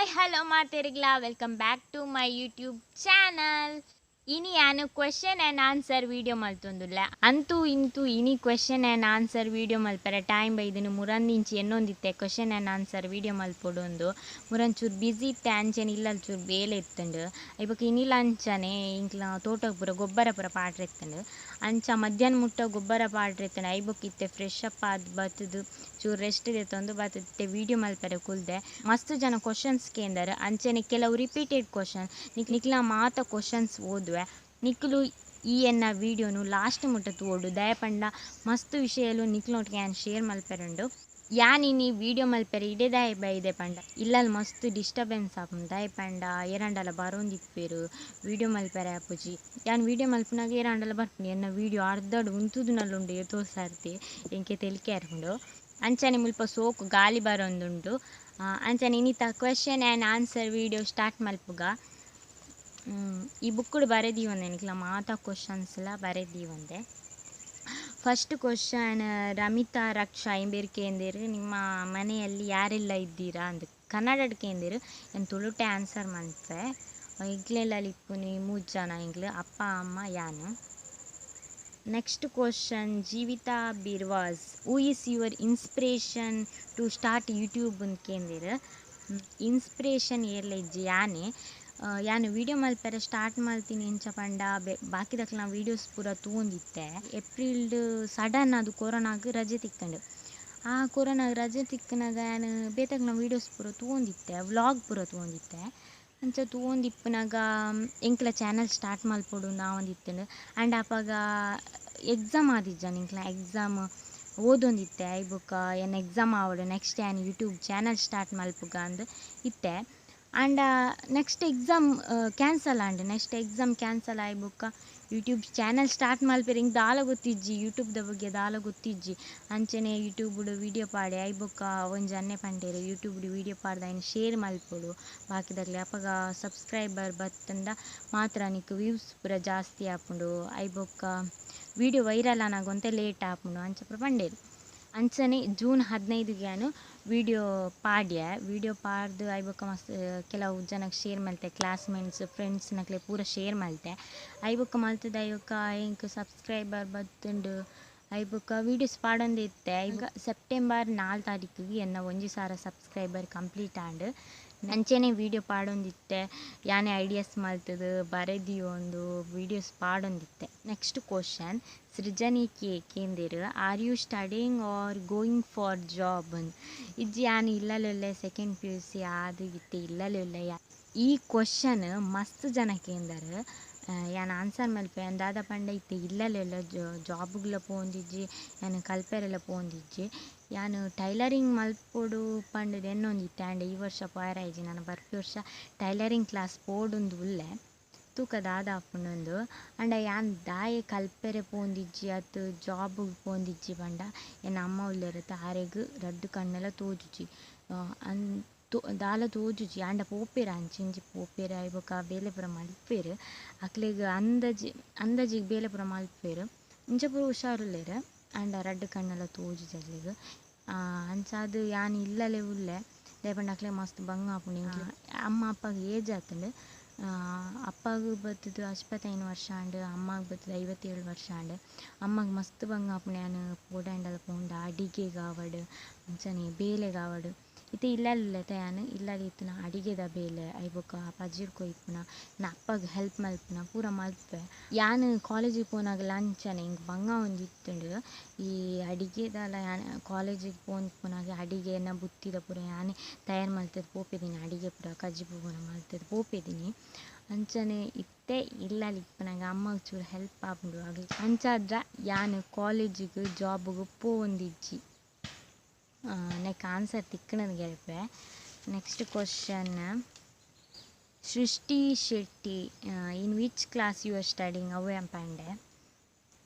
Hi hello ಮಾತೆರಿಗ್ಲಾ welcome back to my YouTube channel. ಇನಿ ನಾನು ಕ್ವೆಶನ್ ಆ್ಯಂಡ್ ಆನ್ಸರ್ ವೀಡಿಯೋ ಮಲ್ತೊಂದುಲ್ಲ ಅಂತೂ ಇಂತೂ ಇನಿ ಕ್ವೆಶನ್ ಆ್ಯಂಡ್ ಆನ್ಸರ್ ವೀಡಿಯೋ ಮಲ್ಪರೆ ಟೈಮ್ ಬೈದಿನ ಮುರಂದಿಂಚಿ ಎನ್ನೊಂದಿತ್ತೆ ಕ್ವೆಶನ್ ಆ್ಯಂಡ್ ಆನ್ಸರ್ ವೀಡಿಯೋ ಮಲ್ಪೊಡೊಂದು ಮುರಂಚೂರು ಬಿಸಿ ಇತ್ತೆ ಅಂಚನೆ ಇಲ್ಲಲ್ ಚೂರು ಬೇಲೆ ಇತ್ತಂಡು ಇವಾಗ ಇನ್ನಿಲ್ಲ ಅಂಚನೆ ಇಂಕ್ಲ ತೋಟಕ್ಕೆ ಪೂರ ಗೊಬ್ಬರ ಪೂರ ಪಾಡ್ರೆ ಇತ್ತಂಡು ಅಂಚ ಮಧ್ಯಾಹ್ನ ಮುಟ್ಟ ಗೊಬ್ಬರ ಪಾಡ್ರೆ ಇತ್ತಂಡು ಐಬುಕ್ ಇತ್ತೆ ಫ್ರೆಶ್ ಅಪ್ ಆದ್ ಬತ್ತದು ಚೂರು ರೆಸ್ಟ್ ತೆತ್ತೊಂದು ಬತ್ತತ್ತೆ ವೀಡಿಯೋ ಮಲ್ಪರೆ ಕುಲ್ದೆ ಮಸ್ತ್ ಜನ ಕ್ವಶನ್ಸ್ ಕೇಂದರ್ ಅಂಚನೆ ಕೆಲವು ರಿಪೀಟೆಡ್ ಕ್ವಶನ್ ನಿಕ್ಲ ಮಾತ ಕ್ವಶನ್ಸ್ ಓದುವೆ ನಿಕ್ಲು ಈ ಎನ್ನ ವೀಡಿಯೋನು ಲಾಸ್ಟ್ ಮುಟ್ಟ ತೋಡು ದಯಪಂಡ ಮಸ್ತ್ ವಿಷಯಲು ನಿಕ್ಲೊಟ್ಟಿಗೆ ನಾನು ಶೇರ್ ಮಲ್ಪೆರುಂಡು ಯಾನಿನಿ ವೀಡಿಯೋ ಮಲ್ಪೆರೆ ಇಡೆ ದಾಯ ಬೈದೆ ಪಂಡ ಇಲ್ಲಲ್ಲಿ ಮಸ್ತ್ ಡಿಸ್ಟರ್ಬೆನ್ಸ್ ಆಪುಂಡು ದಯಪಂಡ ಏರಂಡಲ ಬರೋಂದಿಪ್ಪೇರು ವೀಡಿಯೋ ಮಲ್ಪೆರೆ ಆಪುಜಿ ಯಾನ್ ವೀಡಿಯೋ ಮಲ್ಪನಾಗ ಏರಂಡಲ ಬರ್ಪುಂಡು ಎನ್ನ ವೀಡಿಯೋ ಅರ್ಧಡು ಉಂತುದು ನಲ್ಲುಂಡು ತೋರ್ಸಾರ್ತಿ ಎಂಕೆ ತೆಲಿಕೆ ಆರ್ಪುಂಡು ಅಂಚನೆ ಮುಲ್ಪ ಸೋಕು ಗಾಳಿ ಬರೋಂದುಂಟು ಅಂಚನೆ ಇನ್ನಿತ question and answer video start ಮಲ್ಪುಗ ಈ ಬುಕ್ಕುಡು ಬರೆದೀವಂದೆ ನಿಕ್ಲ ಮಾತಾ ಕ್ವಶನ್ಸ್ಲ ಬರೆದೀವಂದೆ. ಫಸ್ಟ್ ಕ್ವಶನ್ ರಮಿತಾ ರಕ್ಷಾ ಎಂಬೇರು ಕೇಂದಿರು ನಿಮ್ಮ ಮನೆಯಲ್ಲಿ ಯಾರೆಲ್ಲ ಇದ್ದೀರಾ ಅಂದ್ ಕನ್ನಡದ ಕೇಂದಿರು ಏನು ತುಳುಟೆ ಆನ್ಸರ್ ಮಾಡ್ತೆ ಇಗ್ಲೆಲ್ಲ ಲಿಪ್ಪುನಿ 3 ಜನ ಇಂಗ್ಲು ಅಪ್ಪ ಅಮ್ಮ ಯಾನು. ನೆಕ್ಸ್ಟ್ ಕ್ವಶನ್ ಜೀವಿತಾ ಬಿರ್ವಾಸ್ who is your inspiration to start YouTube ಅಂತ ಕೇಂದಿರು ಇನ್ಸ್ಪಿರೇಷನ್ ಏರ್ಲ ಇಜ್ಜಿ ಯಾನು ವೀಡಿಯೋ ಮಲ್ಪೆರೆ ಸ್ಟಾರ್ಟ್ ಮಲ್ತೀನಿ ಎಂಚ ಪಂಡ ಬಾಕಿದಕ್ಲ ನಾ ವೀಡಿಯೋಸ್ ಪೂರ ತೂಂದಿತ್ತೆ ಏಪ್ರಿಲ್ಡ್ ಸಡನ್ ಅದು ಕೊರೋನಾಗ್ ರಜೆ ತಿಕ್ಕಂಡು ಆ ಕೊರೋನಾಗ್ ರಜೆ ತಿಕ್ಕನಾಗ ನಾನು ಬೇತಕ್ಲ ವೀಡಿಯೋಸ್ ಪೂರ ತೂಂದಿತ್ತೆ ವ್ಲಾಗ್ ಪೂರ ತೂಂದಿತ್ತೆ ಅಂಚ ತೂಂದಿಪ್ಪನಾಗ ಎಂಕ್ಲ ಚಾನಲ್ ಸ್ಟಾರ್ಟ್ ಮಲ್ಪೊಡು ನಾವೊಂದಿತ್ತಂಡು ಆ್ಯಂಡ್ ಅಪಾಗ ಎಕ್ಸಾಮ್ ಆದಿಜ್ಜ ನಿಂಕ್ಲ ಎಕ್ಸಾಮ್ ಓದೊಂದಿತ್ತೆ ಐಬೊಕ್ಕ ಏನು ಎಕ್ಸಾಮ್ ಆವಡು ನೆಕ್ಸ್ಟ್ ಏನು ಯೂಟ್ಯೂಬ್ ಚಾನಲ್ ಸ್ಟಾರ್ಟ್ ಮಲ್ಪುಗ ಅಂದ್ ಇತ್ತೆ and next exam cancel and next exam cancel ಆಯ್ಬೊಕ್ಕ ಯೂಟ್ಯೂಬ್ ಚಾನಲ್ ಸ್ಟಾರ್ಟ್ ಮಲ್ಪೆರೆ ಹಿಂಗೆ ದಾಲ ಗೊತ್ತಿಜ್ಜಿ ಯೂಟ್ಯೂಬ್ದ ಬಗ್ಗೆ ದಾಲ ಗೊತ್ತಿಜ್ಜಿ ಅಂಚನೆ ಯೂಟ್ಯೂಬ್ಡು ವೀಡಿಯೋ ಪಾಡೆ ಐಬೊಕ್ಕ ಒಂಜಿ ಅನ್ನೆ ಪಂಡೇರು ಯೂಟ್ಯೂಬ್ಡು ವೀಡಿಯೋ ಪಾಡ್ದ ಆಯ್ನ ಶೇರ್ ಮಲ್ಪೊಡು ಬಾಕಿದಾಗ್ಲಿ ಅಪಗ ಸಬ್ಸ್ಕ್ರೈಬರ್ ಬತ್ತಂಡ ಮಾತ್ರ ನಿಕ್ ವ್ಯೂಸ್ ಪೂರ ಜಾಸ್ತಿ ಆಪುಂಡು ಐಬೊಕ್ಕ ವೀಡಿಯೋ ವೈರಲ್ ಆನಾಗೊಂತೆ ಲೇಟ್ ಆಪುಂಡು ಅಂಚ ಪೂರ ಪಂಡೇರು ಅಂಚನೆ ಜೂನ್ 15 ವೀಡಿಯೋ ವೀಡಿಯೋ ಪಾಡ್ದು ಐಬೊಕ್ಕ ಮಸ್ತ್ ಕೆಲವು ಜನಕ್ಕೆ ಶೇರ್ ಮಲ್ತೆ ಕ್ಲಾಸ್ಮೇಟ್ಸ್ ಫ್ರೆಂಡ್ಸ್ ನಕ್ಲೆ ಪೂರ ಶೇರ್ ಮಲ್ತೆ ಐಬೊಕ್ಕ ಮಲ್ತದ ಐಬೊಕ್ಕ ಎಂಕ್ ಸಬ್ಸ್ಕ್ರೈಬರ್ ಬತ್ತುಂಡು ಐಬೊಕ್ಕ ವೀಡಿಯೋಸ್ ಪಾಡೊಂದೆ ಇತ್ತೆ ಈಗ ಸೆಪ್ಟೆಂಬರ್ 4 ಎನ್ನ 1,000 ಸಬ್ಸ್ಕ್ರೈಬರ್ ಕಂಪ್ಲೀಟ್ ಆಂಡ್ ಅಂಚೆನೆ ವೀಡಿಯೋ ಪಾಡೊಂದಿತ್ತೆ ಯಾನೇ ಐಡಿಯಾಸ್ ಮಲ್ತದು ಬರೆದಿಯೊಂದು ವೀಡಿಯೋಸ್ ಪಾಡೊಂದಿತ್ತೆ. ನೆಕ್ಸ್ಟ್ ಕ್ವಶನ್ ಸೃಜನಿ ಕೇಂದಿರು are you studying or going for job ಅಂದ್ ಇಜ್ಜಿ ಯಾನು ಇಲ್ಲಲೊಲ್ಲೆ ಸೆಕೆಂಡ್ PUC ಆದು ಇತ್ತೆ ಇಲ್ಲಲೊಲ್ಲೆ ಈ ಕ್ವಶನ್ ಮಸ್ತ್ ಜನ ಕೇಂದರು ಯಾನು ಆನ್ಸರ್ ಮಲ್ಪೆ ಅಂದಾದ ಪಂಡ ಇತ್ತೆ ಇಲ್ಲಲೆಲ್ಲ ಜಾಬ್ಗ್ಲ ಪೋಂದಿಜ್ಜಿ ಯಾನು ಕಲ್ಪೆರೆಲ್ಲ ಪೋಂದಿಜ್ಜಿ ಯಾನು ಟೈಲರಿಂಗ್ ಮಲ್ಪೊಡು ಪಂಡ್ ಎನ್ನೊಂದಿತ್ತೆ ಆ್ಯಂಡ್ ಈ ವರ್ಷ ಪಾಯರಾಯ್ಜಿ ನಾನು ಬರ್ಪಿ ವರ್ಷ ಟೈಲರಿಂಗ್ ಕ್ಲಾಸ್ ಪೋಡುಂದು ಉಲ್ಲೆ ತೂಕದ ಆದಾಪುಂಡೊಂದು ಅಂಡ ಯಾನ್ ದಾಯೆ ಕಲ್ಪೆರೆ ಪೋಂದಿಜ್ಜಿ ಅತ್ ಜಾಬ್ಗೆ ಪೋಂದಿಜ್ಜಿ ಪಂಡ ಎನ್ನ ಅಮ್ಮ ಉಲ್ಲೆರ್ ತಾರೆಗ್ ರಡ್ಡು ಕಣ್ಣೆಲ್ಲ ತೋಜುಜಿ ದಾಲ ತೋಜುಜಿ ಆಂಡ ಪೋಪೆರ ಅಂಚಿಂಚಿ ಪೋಪೆರ ಐಬೊಕ್ಕ ಬೇಲೆ ಪೂರ ಮಲ್ಪೆರ್ ಅಕ್ಲೆಗ್ ಅಂದಾಜಿಗೆ ಬೇಲೆ ಪೂರ ಮಲ್ಪೆರ್ ಇಂಚ ಪೂರ ಹುಷಾರುಲ್ಲೆರ್ ಆಂಡ ರಡ್ಡು ಕಣ್ಣೆಲ್ಲ ತೋಜುಜಿ ಅಕ್ಲೆಗ್ ಅಂಚಾದ್ ಯಾನ್ ಇಲ್ಲಲೆ ಉಲ್ಲೆ ದಾಯಪಂಡ ಅಕ್ಲೆ ಮಸ್ತ್ ಬಂಗ ಆಪುಂಡು ಇಂಕ್ಲೆ ಅಮ್ಮ ಅಪ್ಪಗೆ ಏಜ್ ಆತುಂಡು ಅಪ್ಪಗೆ ಬತ್ತದು 85 ವರ್ಷ ಆಂಡ್ ಅಮ್ಮಗೆ ಬತ್ತದು 57 ವರ್ಷ ಆಂಡ್ ಅಮ್ಮಗೆ ಮಸ್ತ್ ಬಂಗ ಆಪುಂಡು ಯಾನು ಪೋಡಾಂಡಲ ಪೋಂಡ ಅಡಿಗೆಗೆ ಆವಡ್ ಅಂಚನೆ ಬೇಲೆಗೆ ಆವಡ್ ಇತ್ತೆ ಇಲ್ಲಲ್ಲೆತ ಯಾನು ಇಲ್ಲಲ್ಲಿ ಇತ್ತನ ಅಡಿಗೆದ ಬೇಲೆ ಐಬೊಕ್ಕ ಪಜಿರ್ ಕೊಯ್ಪುನ ನಾ ಅಪ್ಪಗೆ ಹೆಲ್ಪ್ ಮಲ್ಪುನ ಪೂರ ಮಲ್ಪೆ ಯಾನು ಕಾಲೇಜಿಗೆ ಪೋನಾಗಲ ಅಂಚನೆ ಹಿಂಗೆ ಬಂಗ ಒಂದಿತ್ತುಂಡು ಈ ಅಡಿಗೆದಲ ಯಾನು ಕಾಲೇಜಿಗೆ ಪೋನಾಗ ಅಡಿಗೆನ ಬುತ್ತಿದ ಪೂರ ಯಾನೇ ತಯಾರು ಮಲ್ತದ್ದು ಪೋಪೆದಿನಿ ಅಡಿಗೆ ಪೂರ ಕಜ್ಜಿ ಪೂರ ಮಲ್ತದ್ದು ಪೋಪೆದಿನಿ ಅಂಚನೆ ಇತ್ತೆ ಇಲ್ಲಲ್ಲಿ ಇಪ್ಪನಾಗ ಅಮ್ಮಗೆ ಚೂರು ಹೆಲ್ಪ್ ಆಪುಂಡು ಆಗಲಿ ಅಂಚಾದ್ರ ಯಾನು ಕಾಲೇಜಿಗೆ ಜಾಬ್ಗೆ ಪೋಂದಿಜ್ಜಿ ನೆಕ್ ಆನ್ಸರ್ ತಿಕ್ಕನದು ಗೆಲ್ಪೆ. ನೆಕ್ಸ್ಟ್ ಕ್ವಶನ್ ಸೃಷ್ಟಿ Shetty in which class you are studying ಅವು ಪಂಡೆ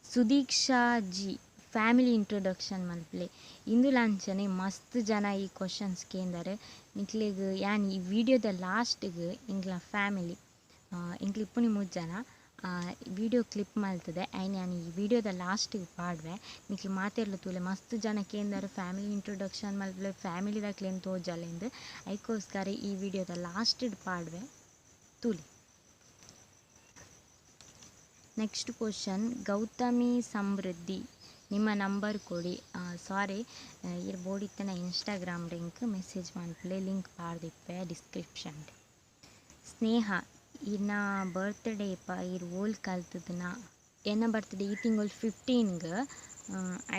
ಸುದೀಕ್ಷಾ ಜಿ ಫ್ಯಾಮಿಲಿ ಇಂಟ್ರೊಡಕ್ಷನ್ ಮಲ್ಪಲೆ ಇಂದು ಲಾಂಚನೆ ಮಸ್ತ್ ಜನ ಈ ಕ್ವಶನ್ಸ್ ಕೇಂದರೆ ನಿಕ್ಲೆಗ್ ಯಾನ್ ಈ ವಿಡಿಯೋದ ಲಾಸ್ಟ್ಗೆ ಇಂಗ್ಲ ಫ್ಯಾಮಿಲಿ ಇಂಕ್ಲ ಇಪ್ಪುನಿ 3 ಜನ ವಿಡಿಯೋ ಕ್ಲಿಪ್ ಮಾಡ್ತದೆ ಆ್ಯಂಡ್ ನಾನು ಈ ವಿಡಿಯೋದ ಲಾಸ್ಟಿಗೆ ಪಾಡ್ವೆ ನಿಕ್ಲು ಮಾತಿರ್ಲು ತೂಲೆ ಮಸ್ತ್ ಜನ ಕೇಂದರು ಫ್ಯಾಮಿಲಿ ಇಂಟ್ರೊಡಕ್ಷನ್ ಮಲ್ಪಲೆ ಫ್ಯಾಮಿಲಿದಾಕ್ಲೇನು ತೋಜಲೆಂದು ಅದಕ್ಕೋಸ್ಕರ ಈ ವಿಡಿಯೋದ ಲಾಸ್ಟಿಡ್ ಪಾಡ್ವೆ ತೂಲಿ. ನೆಕ್ಸ್ಟ್ ಕ್ವಶನ್, ಗೌತಮಿ ಸಮೃದ್ಧಿ ನಿಮ್ಮ ನಂಬರ್ ಕೊಡಿ. ಸಾರಿ ಬೋಡಿತ್ತನ ಇನ್ಸ್ಟಾಗ್ರಾಮ್ ಲಿಂಕ್ ಮೆಸೇಜ್ ಮಾಡ್ಪಲೆ ಲಿಂಕ್ ಪಾಡ್ದಿಪ್ಪೆ ಡಿಸ್ಕ್ರಿಪ್ಷನ್. ಸ್ನೇಹ ಇನ್ನ ಬರ್ತ್ಡೇ ಓಲ್ ಕಲ್ತದನ ಎನ್ನ ಬರ್ತ್ಡೇ ಈ ತಿಂಗಳು 15ಗೆ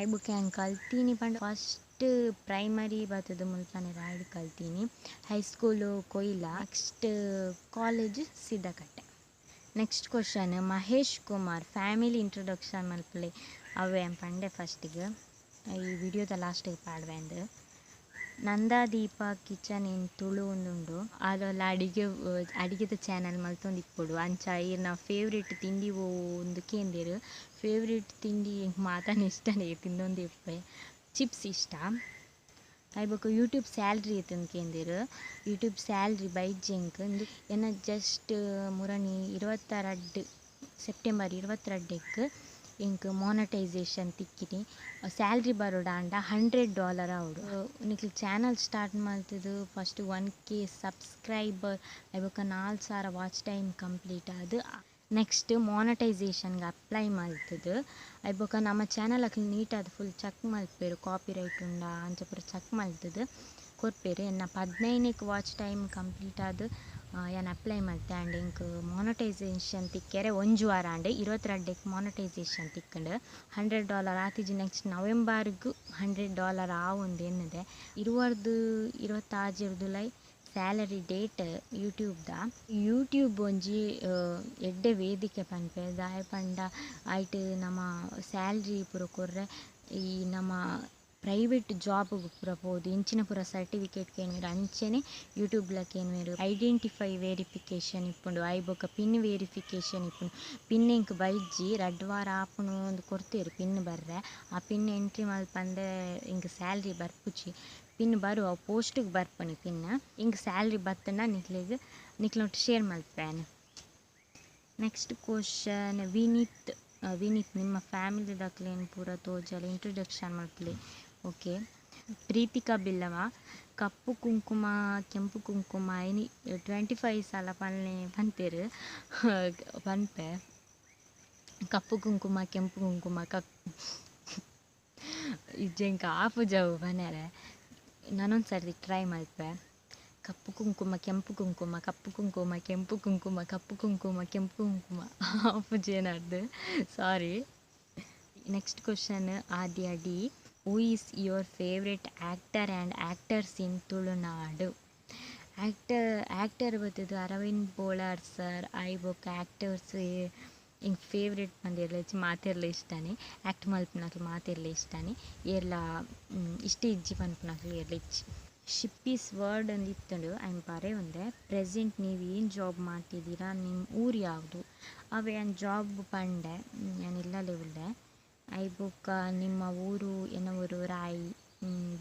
ಐಬುಕ್ಕೆ ಹಂಗೆ ಕಲ್ತೀನಿ ಪಂಡ ಫಸ್ಟ್ ಪ್ರೈಮರಿ ಬರ್ತದೆ ಮುಲ್ಪನೆ ರಾಯ್ದು ಕಲ್ತೀನಿ, high school Koila, next college Siddakatte. Next question, Mahesh Kumar family introduction ಮಲ್ಪಲೆ ಅವೇ ಪಂಡೆ ಫಸ್ಟಿಗೆ ಈ ವಿಡಿಯೋದ ಲಾಸ್ಟಿಗೆ ಪಾಡ್ವೆ ಅಂದು. ನಂದಾದೀಪ ಕಿಚನ್ ಏನು ತುಳು ಒಂದುಂಡು ಅದೆಲ್ಲ ಅಡಿಗೆದ ಚಾನಲ್ ಮಲ್ತೊಂದಿಪ್ಪುಡು ಅಂಚ ಇರ್ನ ಫೇವ್ರೇಟ್ ತಿಂಡಿ ಒಂದು ಕೇಂದಿರು ಫೇವ್ರೇಟ್ ತಿಂಡಿ ಮಾತಾನ ಇಷ್ಟನೇ ತಿಂದೊಂದು ಇಪ್ಪೆ ಚಿಪ್ಸ್ ಇಷ್ಟ. ಐಬೊಕ ಯೂಟ್ಯೂಬ್ ಸ್ಯಾಲ್ರಿ ಎತ್ತಂದು ಕೇಂದಿರು ಯೂಟ್ಯೂಬ್ ಸ್ಯಾಲ್ರಿ ಬೈಜೆಂಕ್ ಎನ್ನ ಜಸ್ಟ್ ಮುರಣಿ 22 ಸೆಪ್ಟೆಂಬರ್ 22ಕ್ಕೆ ಇಂಕ್ ಮಾನಿಟೈಸೇಷನ್ ತಿಕ್ಕಿನಿ ಸ್ಯಾಲ್ರಿ ಬರೋಡಾಂಡ $100 ಆವಡು. ನಿಕ್ಲು ಚಾನಲ್ ಸ್ಟಾರ್ಟ್ ಮಾಡ್ತಿದ್ದು ಫಸ್ಟ್ 1K ಸಬ್ಸ್ಕ್ರೈಬರ್ ಐಬೊಕ 4,000 ವಾಚ್ ಟೈಮ್ ಕಂಪ್ಲೀಟ್ ಆದು. ನೆಕ್ಸ್ಟ್ ಮಾನಿಟೈಸೇಷನ್ಗೆ ಅಪ್ಲೈ ಮಾಡ್ತದೆ ಐಬೊಕ ನಮ್ಮ ಚಾನಲ್ ಅಕ್ಲು ನೀಟಾದ ಫುಲ್ ಚೆಕ್ ಮಲ್ಪೇರು ಕಾಪಿರೈಟ್ ಉಂಡ ಅಂಚ ಪೂರ ಚೆಕ್ ಮಲ್ತದೆ ಕೊರ್ಪೇರು. ಎನ್ನ 15ಕ್ಕೆ ವಾಚ್ ಟೈಮ್ ಕಂಪ್ಲೀಟ್ ಆದು ಏನು ಅಪ್ಲೈ ಮಾಡ್ತೆ ಆ್ಯಂಡ್ ಇಂಕ್ ಮಾನಿಟೈಸೇಷನ್ ತಿಕ್ಕೆರೆ 1 ವಾರ ಆಂಡೆ 22ಕ್ಕೆ ಮಾನಿಟೈಸೇಷನ್ ತಿಕ್ಕಂಡು $100 ಆತಿಜಿ. ನೆಕ್ಸ್ಟ್ ನವೆಂಬರ್ಗೂ $100 ಆವೊಂದು ಎನ್ನದೆ 26 ಸ್ಯಾಲರಿ ಡೇಟ್ ಯೂಟ್ಯೂಬ್ ಒಂಜಿ ಎಡ್ಡೆ ವೇದಿಕೆ ಪನ್ಪೆ ದಾಯ ಪಂಡ ಆಯ್ತು ನಮ್ಮ ಸ್ಯಾಲ್ರಿ ಪೂರ ಕೊರ್ರೆ ಈ ನಮ್ಮ ಪ್ರೈವೇಟ್ ಜಾಬ್ಗೆ ಪೂರ ಪೋದು ಇಂಚಿನ ಪೂರ ಸರ್ಟಿಫಿಕೇಟ್ ಕೇನ್ವೇರು ಅಂಚೆನೆ ಯೂಟ್ಯೂಬ್ಲ ಕೇನ್ವೇರು ಐಡೆಂಟಿಫೈ ವೆರಿಫಿಕೇಷನ್ ಇಪ್ಪುಂಡು ಐಬೊಕ ಪಿನ್ ವೆರಿಫಿಕೇಷನ್ ಇಪ್ಪುಂಡು. ಪಿನ್ ಇಂಕ್ ಬೈಜಿ 2 ವಾರ ಆಪುನು ಒಂದು ಕೊಡ್ತೇರು ಪಿನ್ ಬರ್ರೆ ಆ ಪಿನ್ ಎಂಟ್ರಿ ಮಲ್ಪಂದೆ ಇಂಕ್ ಸ್ಯಾಲ್ರಿ ಬರ್ಪುಜಿ ಪಿನ್ ಬರುವ ಪೋಸ್ಟಿಗೆ ಬರ್ಪಣಿ ಪಿನ್ ಇಂಕ್ ಸ್ಯಾಲ್ರಿ ಬತ್ತಂಡ ನಿಕ್ಲೊಟ್ಟು ಶೇರ್ ಮಲ್ಪೇನೆ. ನೆಕ್ಸ್ಟ್ ಕ್ವಶನ್, ವಿನೀತ್ ನಿಮ್ಮ ಫ್ಯಾಮಿಲಿದಾಕ್ಲೇನು ಪೂರ ತೋಜಲ ಇಂಟ್ರೊಡಕ್ಷನ್ ಮಲ್ಪಲಿ. ಓಕೆ. ಪ್ರೀತಿಕಾ ಬಿಲ್ಲವ ಕಪ್ಪು ಕುಂಕುಮ ಕೆಂಪು ಕುಂಕುಮ 25 ಸಲ ಪನ್ನೆ ಪಂತೇರು ಪನ್ಪೆ ಕಪ್ಪು ಕುಂಕುಮ ಕೆಂಪು ಕುಂಕುಮ ಇಜ್ಜೆಂಕ ಆಪು ಜವು ಬನ್ಯಾರೆ ನಾನೊಂದು ಸರ್ತಿ ಟ್ರೈ ಮಲ್ಪೆ ಕಪ್ಪು ಕುಂಕುಮ ಕೆಂಪು ಕುಂಕುಮ ಕಪ್ಪು ಕುಂಕುಮ ಕೆಂಪು ಕುಂಕುಮ ಕಪ್ಪು ಕುಂಕುಮ ಕೆಂಪು ಕುಂಕುಮ ಆಪು ಜೇನಾರ್ದು sorry. Next question, Adya D who is your favourite actor and actors in Tulunadu. Actor ಬತ್ತದು ಅರವಿಂದ್ ಬೋಳಾರ್ ಸರ್ ಐಬೊಕ ಆ್ಯಕ್ಟರ್ಸ್ ಇಂಕ್ ಫೇವ್ರೇಟ್ ಪಂದಿರ್ಲ ಮಾತಿರ್ಲ ಇಷ್ಟನೇ ಆ್ಯಕ್ಟ್ ಮಲ್ಪನಕ್ಲು ಮಾತಿರ್ಲ ಇಷ್ಟನೇ ಏರ್ಲ ಇಷ್ಟ ಇಜ್ಜಿ ಪನ್ಪನಕ್ಲು ಏರ್ಲ ಇಜ್ಜಿ. ಶಿಪ್ಪೀಸ್ ವರ್ಡ್ ಅಂದು ಇತ್ತಂಡು ಐಮ್ ಬರೇ ಒಂದೆ ಪ್ರೆಸೆಂಟ್ ನೀವು ಏನು ಜಾಬ್ ಮಾಡ್ತಿದ್ದೀರಾ ನಿಮ್ಮ ಊರು ಯಾವುದು ಅವೇ ಏನು ಜಾಬ್ ಪಂಡೆ ನಾನು ಇಲ್ಲಲೇ ಉಳ್ಳೆ ಐಬೊಕ ನಿಮ್ಮ ಊರು ಎನ್ನ ಊರು ರಾಯಿ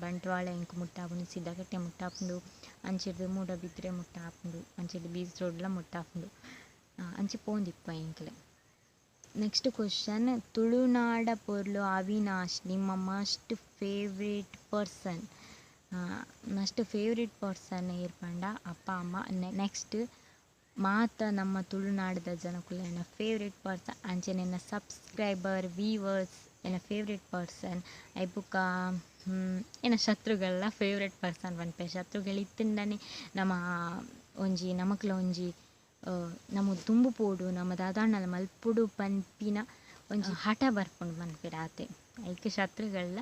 ಬಂಟ್ವಾಳ ಇಂಕ್ ಮುಟ್ಟಾಪುಂಡು ಸಿದ್ದಕಟ್ಟೆ ಮುಟ್ಟಾಪುಂಡು ಅಂಚಿಡ್ದು ಮೂಡಬಿದ್ರೆ ಮುಟ್ಟಾಪುಂಡು ಅಂಚಿಡ್ದು ಬೀಚ್ ರೋಡ್ಲ ಮುಟ್ಟಾಪುಂಡು ಅಂಚೆ ಪೋಂದಿಪ್ಪ ಇಂಕ್ಲೆ. ನೆಕ್ಸ್ಟ್ ಕ್ವಶನ್, ತುಳುನಾಡ ಪೊರ್ಲು ಅವಿನಾಶ್ ನಿಮ್ಮ must favourite person. Must favourite person ಏರ್ಪಂಡ ಅಪ್ಪ ಅಮ್ಮ. ನೆಕ್ಸ್ಟ್ ಮಾತ ನಮ್ಮ ತುಳುನಾಡದ ಜನಕ್ಕುಲ್ಲ ಎನ್ನ ಫೇವ್ರೇಟ್ ಪರ್ಸನ್ ಅಂಚೆನೆ ಎನ್ನ ಸಬ್ಸ್ಕ್ರೈಬರ್ ವೀವರ್ಸ್ ಎನ್ನ ಫೇವ್ರೇಟ್ ಪರ್ಸನ್ ಐಬುಕ ಎನ್ನ ಶತ್ರುಗಳ ಫೇವ್ರೇಟ್ ಪರ್ಸನ್ ಪನ್ಪೆ ಶತ್ರುಗಳಿತ್ತಿಂಡನೆ ನಮ್ಮ ಒಂಜಿ ನಮಕ್ಲ ಒಂಜಿ ನಮ್ಮ ತುಂಬು ಪೋಡು ನಮ್ಮ ದಾದಾಂಡಲ ಮಲ್ಪುಡು ಪನ್ಪಿನ ಒಂಜಿ ಹಠ ಬರ್ಪುಂಡು ಪನ್ಪೆರ್ ಆತೆ ಐಕೆ ಶತ್ರುಗಳ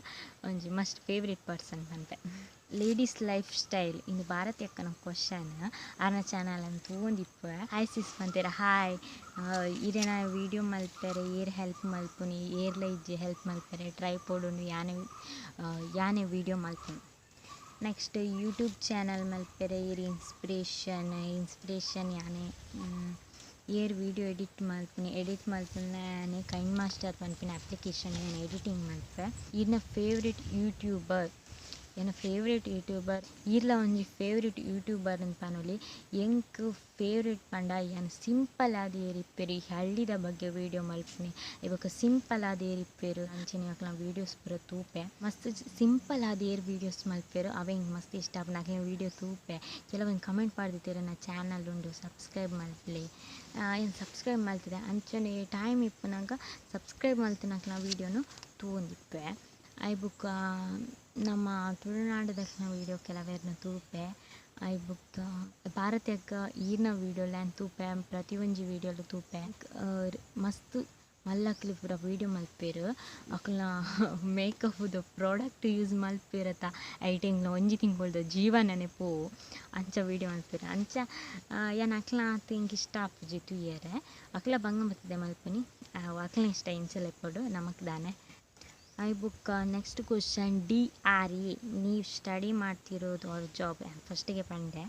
ಒಂಜಿ ಮಸ್ಟ್ ಫೇವ್ರೇಟ್ ಪರ್ಸನ್ ಪನ್ಪೆ. ಲೇಡೀಸ್ ಲೈಫ್ ಸ್ಟೈಲ್ ಇಂದು ಭಾರತಿ ಅಕ್ಕನ ಕ್ವಶನ್ ಅರ್ನ ಚಾನಲ್ ಅಂತ ತಗೊಂಡಿಪ್ಪೆ ಹಾಯ್ ಸಿಸ್ ಪಂತೇರ ಹಾಯ್ ಇರೇನ ವೀಡಿಯೋ ಮಲ್ಪೆರೆ ಏರ್ ಹೆಲ್ಪ್ ಮಲ್ಪುನಿ ಏರ್ಲ ಇಜ್ಜಿ ಹೆಲ್ಪ್ ಮಲ್ಪೆರೆ ಟ್ರೈ ಪೋಡುಂಡು ಯಾನೆ ವೀಡಿಯೋ ಮಲ್ಪುನಿ. ನೆಕ್ಸ್ಟ್ ಯೂಟ್ಯೂಬ್ ಚಾನಲ್ ಮಲ್ಪೆರೆ ಏರ್ ಇನ್ಸ್ಪಿರೇಷನ್ ಯಾನೆ ಏರ್ ವೀಡಿಯೋ ಎಡಿಟ್ ಮಲ್ಪುನೆ ಕೈನ್ ಮಾಸ್ಟರ್ ಪನ್ಪಿನ ಅಪ್ಲಿಕೇಶನ್ ಏನು ಎಡಿಟಿಂಗ್ ಮಲ್ಪೆ. ಇರ್ನ ಫೇವ್ರೇಟ್ ಯೂಟ್ಯೂಬರ್ ಏನ ಫೇವ್ರೇಟ್ ಯೂಟ್ಯೂಬರ್ ಈರ್ಲ ಒಂಜಿ ಫೇವ್ರೇಟ್ ಯೂಟ್ಯೂಬರ್ ಅಂತ ಪನೊಲಿ ಎಂಕ್ ಫೇವ್ರೇಟ್ ಪಂಡ ಏನು ಸಿಂಪಲ್ ಆದಿ ಏರಿಪ್ಪೇರು ಈ ಹಳ್ಳಿದ ಬಗ್ಗೆ ವೀಡಿಯೋ ಮಲ್ಪನೆ ಇವಾಗ ಸಿಂಪಲ್ ಆದಿ ಏರಿಪ್ಪೇರು ಅಂಚನೆ ಅಕ್ಲ ವೀಡಿಯೋಸ್ ಪೂರ ತೂಪೆ ಮಸ್ತ್ ಸಿಂಪಲ್ ಆದಿ ಏರ್ ವೀಡಿಯೋಸ್ ಮಲ್ಪೇರು ಅವೆ ಹಿಂಗೆ ಮಸ್ತ್ ಇಷ್ಟ ನಾಕೆ ವೀಡಿಯೋ ತೂಪೆ ಕೆಲವೊಂದು ಕಮೆಂಟ್ ಮಾಡ್ದಿತ್ತೀರ ನಾ ಚಾನಲ್ ಉಂಡು ಸಬ್ಸ್ಕ್ರೈಬ್ ಮಲ್ಪಲಿ ಏನು ಸಬ್ಸ್ಕ್ರೈಬ್ ಮಲ್ತಿದೆ ಅಂಚನೆ ಟೈಮ್ ಇಪ್ಪನಾಗ ಸಬ್ಸ್ಕ್ರೈಬ್ ಮಲ್ತಿನಕ್ಲ ವೀಡಿಯೋನು ತೂಂದಿಪ್ಪೆ ಐ ಬುಕ್ ನಮ್ಮ ತುಳುನಾಡು ದಕ್ಷಿಣ ವೀಡಿಯೋ ಕೆಲವೇರ್ನ ತೂಪೆ ಐ ಬುಕ್ ಭಾರತಕ್ಕ ಈರ್ನ ವೀಡಿಯೋಲ್ಯಾನ್ ತೂಪೆ ಪ್ರತಿಯೊಂಜಿ ವೀಡಿಯೋಲು ತೂಪೆ ಮಸ್ತ್ ಮಲ್ಲಕ್ಲಿ ಪೂರ ವೀಡಿಯೋ ಮಲ್ಪೇರು ಅಕ್ಲ ಮೇಕಪ್ದು ಪ್ರಾಡಕ್ಟ್ ಯೂಸ್ ಮಲ್ಪೇರತ್ತ ಐಟೆಂಗ್ಲ ಒಂಜಿ ತಿಂಗೊಳ್ದು ಜೀವನನೇ ಪೋ ಅಂಚ ವೀಡಿಯೋ ಮಲ್ಪೇರು ಅಂಚ ಏನು ಅಕ್ಲ ತಿಂಕ್ ಇಷ್ಟ ಆಪುಜಿ ತೂಯರೆ ಅಕ್ಲ ಬಂಗ ಬರ್ತದೆ ಮಲ್ಪನಿ ಅಕ್ಲ ಇಷ್ಟ ಇಂಚಲ್ ಎಪ್ಪಡು ನಮಕ್ ದಾನೆ ಐ ಬುಕ್ ನೆಕ್ಸ್ಟ್ ಕ್ವಶನ್ DRE ನೀವು ಸ್ಟಡಿ ಮಾಡ್ತಿರೋದು ಅವ್ರ ಜಾಬ್ ಫಸ್ಟಿಗೆ ಪಂಡೆ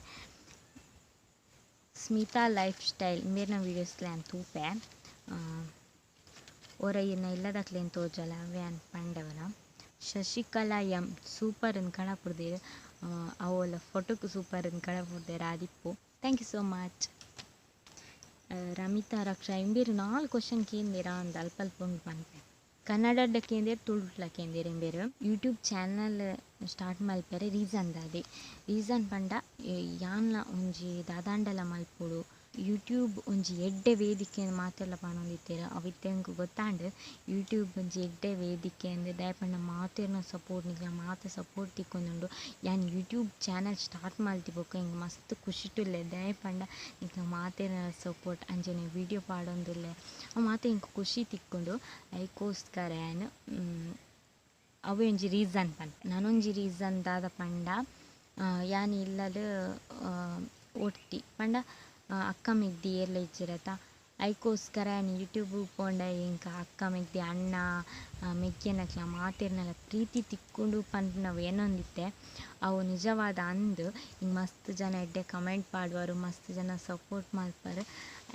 ಸ್ಮಿತಾ ಲೈಫ್ ಸ್ಟೈಲ್ ಮೇರ್ನ ವೀಡಿಯೋಸ್ಲೇನ್ ತೂಪೆ ಅವರ ಇನ್ನು ಇಲ್ಲದಕ್ಲೇನು ತೋಜಲ್ಲ ಅವೇ ಅನ್ ಪಂಡವರ ಶಶಿಕಲಾ ಎಂ ಸೂಪರ್ ಅನ್ ಕಣಪುರ್ದೇರು ಅವಳ ಫೋಟೋಕ್ಕೆ ಸೂಪರ್ ಅನ್ ಕಣಪುರ್ದೇರು ಆದಿಪ್ಪು thank you so much Ramitha Raksha ಇಂಬೇರು 4 ಕ್ವಶನ್ ಕೇಂದಿರ ಒಂದು ಅಲ್ಪ ಅಲ್ಪ ಉಂಟು ಪಂಪೆ ಕನ್ನಡದ ಕೇಂದ್ರ ತುಳುಲ ಕೇಂದ್ರ ಎಂಬೇರು ಯೂಟ್ಯೂಬ್ ಚಾನಲ್ ಸ್ಟಾರ್ಟ್ ಮಲ್ಪರೆ ರೀಸನ್ ದಾದೆ ರೀಸನ್ ಪಂಡ ಯಾನ್ಲ ಒಂಜಿ ದಾದಾಂಡಲ ಮಲ್ಪೊಡು ಯೂಟ್ಯೂಬ್ ಒಂಜಿ ಎಡ್ಡೆ ವೇದಿಕೆ ಮಾತೆಲ್ಲ ಪನೊಂದಿತ್ತೇರ ಅವಿತ್ತೆಂಕ್ ಗೊತ್ತಾಂಡ್ ಯೂಟ್ಯೂಬ್ ಒಂಜಿ ಎಡ್ಡೆ ವೇದಿಕೆ ಅಂದ್ರೆ ದಯಪಂಡ ಮಾತೆರ್ನ ಸಪೋರ್ಟ್ ನಿಕ್ಲ ಮಾತ ಸಪೋರ್ಟ್ ತಿಕ್ಕೊಂದುಂಡು ಯಾನ್ ಯೂಟ್ಯೂಬ್ ಚಾನಲ್ ಸ್ಟಾರ್ಟ್ ಮಲ್ತಿಬೋಕ ಹಿಂಗೆ ಮಸ್ತ್ ಖುಷಿ ಟುಲ್ಲೆ ದಯಪಂಡ ನಿಕ್ಲ ಮಾತೆರ್ನ ಸಪೋರ್ಟ್ ಅಂಜನೆ ವೀಡಿಯೋ ಪಾಡೊಂದುಲ್ಲೆ ಆ ಮಾತೆ ಹಿಂಗೆ ಖುಷಿ ತಿಕ್ಕೊಂಡು ಐಕೋಸ್ಕರ ಅವೇ ಒಂಜಿ ರೀಸನ್ ಪಂಡ ನಾನೊಂಜಿ ರೀಸನ್ ದಾದ ಪಂಡ ಯಾನ್ ಇಲ್ಲದ ಒಟ್ಟಿ ಪಂಡ ಅಕ್ಕ ಮೆಗ್ದಿ ಏರ್ಲ ಇಜ್ಜಿರತ ಐಕೋಸ್ಕರ ಯೂಟ್ಯೂಬ್ ಪೋಂಡ ಇಂಕ ಅಕ್ಕ ಮೆಗ್ದಿ ಅಣ್ಣ ಮೆಗ್ಗೆನಕ್ಲ ಮಾತೆರ್ನೆಲ್ಲ ಪ್ರೀತಿ ತಿಕ್ಕೊಂಡು ಪಂಡ್ನವು ಏನೊಂದಿತ್ತೆ ಅವು ನಿಜವಾದ ಅಂದು ಹಿಂಗೆ ಮಸ್ತ್ ಜನ ಎಡ್ಡೆ ಕಮೆಂಟ್ ಪಾಡುವರು ಮಸ್ತ್ ಜನ ಸಪೋರ್ಟ್ ಮಲ್ಪರು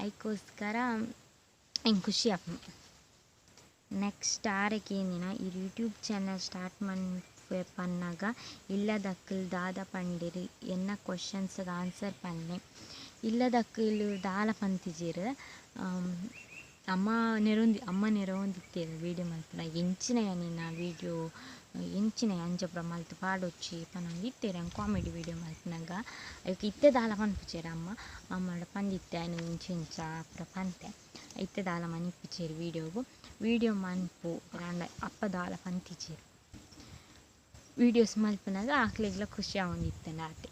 ಐಕೋಸ್ಕರ ಹಿಂಗೆ ಖುಷಿ ಆಪು ನೆಕ್ಸ್ಟ್ ಆರಕ್ಕೇನಿನ ಈ ಯೂಟ್ಯೂಬ್ ಚಾನಲ್ ಸ್ಟಾರ್ಟ್ ಪನ್ನಾಗ ಇಲ್ಲದಕ್ಕಲ್ ದಾದ ಪಂಡಿರಿ ಎನ್ನ ಕ್ವಶನ್ಸ್ಗೆ ಆನ್ಸರ್ ಪನ್ನೆ ಇಲ್ಲದಕ್ಕಲ್ ದಾಲ ಪಂತಿಜೀರು ಅಮ್ಮ ನೆರವೊಂದಿತ್ತೇರು ವೀಡಿಯೋ ಮಲ್ಪನ ಎಂಚಿನ ನಿನ್ನ ವೀಡಿಯೋ ಎಂಚಿನ ಅಂಜಪ್ರ ಮಲ್ತು ಪಾಡೊಚ್ಚಿ ಪನೊಂದಿತ್ತೇರು ಕಾಮಿಡಿ ವೀಡಿಯೋ ಮಲ್ಪನಾಗ ಅದಕ್ಕೆ ಇತ್ತೆ ದಾಲ ಪನ್ಪುಚೇರು ಅಮ್ಮಡ ಪಂದಿತ್ತೆ ಇಂಚ ಪುರ ಪಂತೆ ಇತ್ತೆ ದಾಲ ಮನಿಪ್ಪಿಚೇರು ವೀಡಿಯೋ ಮನ್ಪು ಅಪ್ಪ ದಾಲ ಪಂತಿಚೇರು ವೀಡಿಯೋಸ್ ಮಲ್ಪನಾಗ ಆಕ್ಲಿಗ್ಲ ಖುಷಿ ಆಗೊಂದಿತ್ತೆ ನಾಟೆ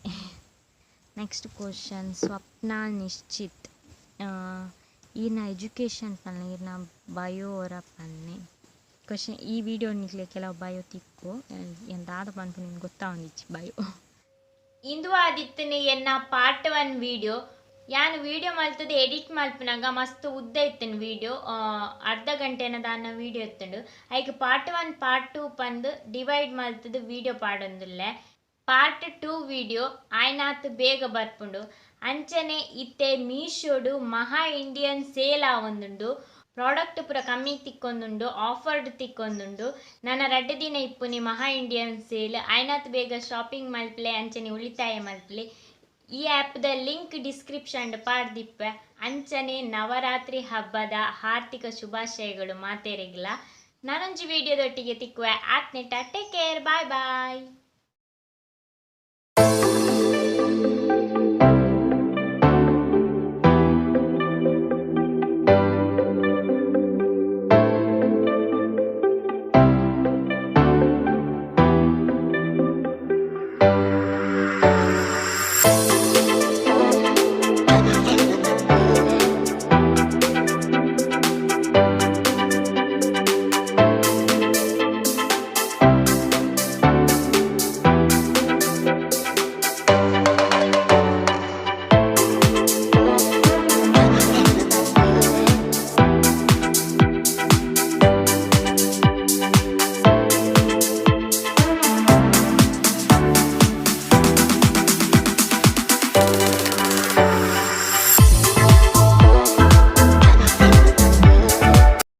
ನೆಕ್ಸ್ಟ್ ಕ್ವಶನ್ ಸ್ವಪ್ನ ನಿಶ್ಚಿತ್ ಈರ್ನ ಎಜುಕೇಷನ್ ಪನ್ನೆ ಈರ್ನ ಬಯೋ ಅವರ ಪನ್ನೆ ಕ್ವಶನ್ ಈ ವಿಡಿಯೋ ನಿಕ್ಲೆ ಕೆಲವು ಬಯೋ ತಿಕ್ಕು ಎಂದಾದ ಪನ್ಪು ನಿಮ್ಗೆ ಗೊತ್ತಾಗೊಂದಿಚ್ಚಿ ಬಯೋ ಇಂದು ಆದಿತ್ತನೆ ಎನ್ನ ಪಾರ್ಟ್ 1 ವಿಡಿಯೋ ಯಾನು ವೀಡಿಯೋ ಮಲ್ತದೆ ಎಡಿಟ್ ಮಲ್ಪನಾಗ ಮಸ್ತ್ ಉದ್ದ ಇತ್ತೇನೆ ವೀಡಿಯೋ ಅರ್ಧ ಗಂಟೆನ ದಾನ ವೀಡಿಯೋ ಇತ್ತಂಡು ಐಕೆ ಪಾರ್ಟ್ 1 ಪಾರ್ಟ್ 2 ಪಂದು ಡಿವೈಡ್ ಮಲ್ತದು ವೀಡಿಯೋ ಪಾಡೊಂದುಲ್ಲೆ ಪಾರ್ಟ್ 2 ವಿಡಿಯೋ ಆಯ್ನಾತ್ ಬೇಗ ಬರ್ಪುಂಡು ಅಂಚನೆ ಇತ್ತೆ ಮೀಶೋಡು ಮಹಾ ಇಂಡಿಯನ್ ಸೇಲ್ ಆವೊಂದುಂಡು ಪ್ರಾಡಕ್ಟ್ ಪೂರ ಕಮ್ಮಿ ತಿಕ್ಕೊಂದುಂಡು ಆಫರ್ಡ್ ತಿಕ್ಕೊಂದುಂಡು ನನ್ನ ರಡ್ಡೆ ದಿನ ಇಪ್ಪುನಿ ಮಹಾ ಇಂಡಿಯನ್ ಸೇಲ್ ಆಯ್ನಾತ್ ಬೇಗ ಶಾಪಿಂಗ್ ಮಲ್ಪಲೆ ಅಂಚನೆ ಉಳಿತಾಯ ಮಲ್ಪಲೆ ಈ ಆ್ಯಪ್ದ ಲಿಂಕ್ ಡಿಸ್ಕ್ರಿಪ್ಷನ್ ಪಾಡ್ದಿಪ್ಪೆ ಅಂಚನೆ ನವರಾತ್ರಿ ಹಬ್ಬದ ಹಾರ್ದಿಕ ಶುಭಾಶಯಗಳು ಮಾತೆರೆಗ್ಲ ನಾನೊಂಜಿ ವಿಡಿಯೋದೊಟ್ಟಿಗೆ ತಿಕ್ಕುವೆ ಆತ್ನೆಟ ಟೇಕ್ ಕೇರ್ ಬಾಯ್ ಬಾಯ್.